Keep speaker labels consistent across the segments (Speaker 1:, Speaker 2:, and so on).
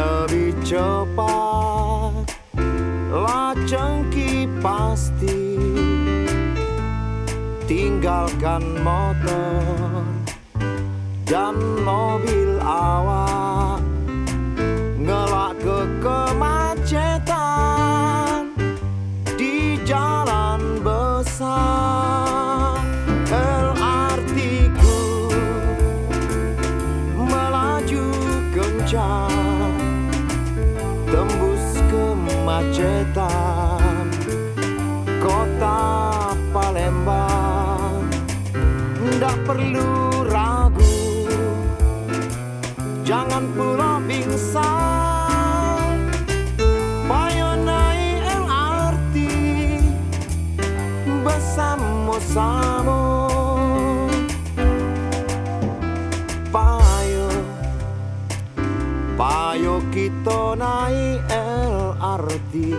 Speaker 1: lebih cepat, lajengki pasti. Tinggalkan motor dan mobil awak, ngelak ke kemacetan di jalan besar. LRT ku melaju kencang, tembus kemacetan kota Palembang. Ndak perlu ragu, jangan pula bingsang, payo naik LRT bersama-sama. Payo kita naik LRT,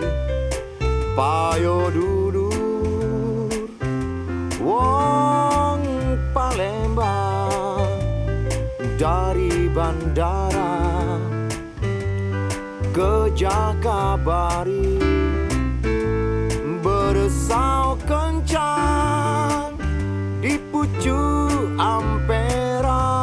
Speaker 1: payo dulur wong Palembang. Dari bandara ke Jakabari, beresau kencang di pucuk Ampera.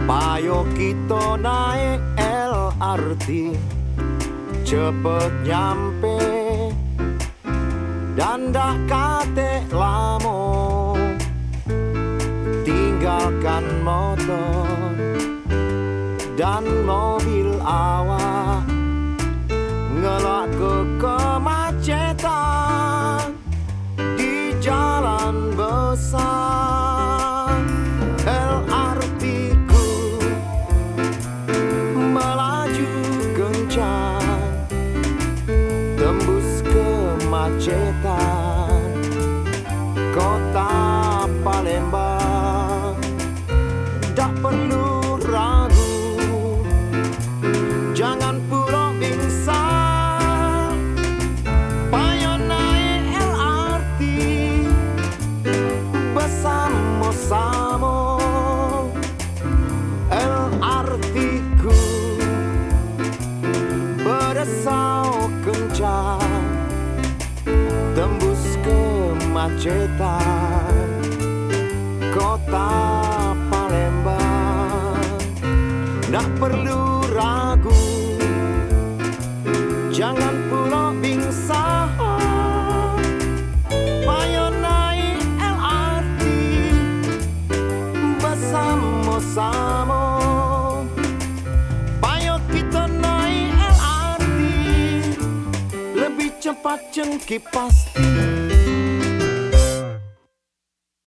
Speaker 1: Payo kita naik LRT, cepet nyampe dan dah kate lamo. Tinggalkan motor dan mobil awak, ngelak ke kemacetan di jalan besar. LRT ku melaju kencang, tembus kemacetan kota Palembang. Tak perlu ragu, jangan pula bingsang, payo naik LRT bersama-sama. LRT ku beresau kencang, tembus kemacetan kota Palembang. Tak perlu ragu, jangan pula bingsang, payo naik LRT bersama-sama. Payo kita naik LRT lebih cepat jengki pasti.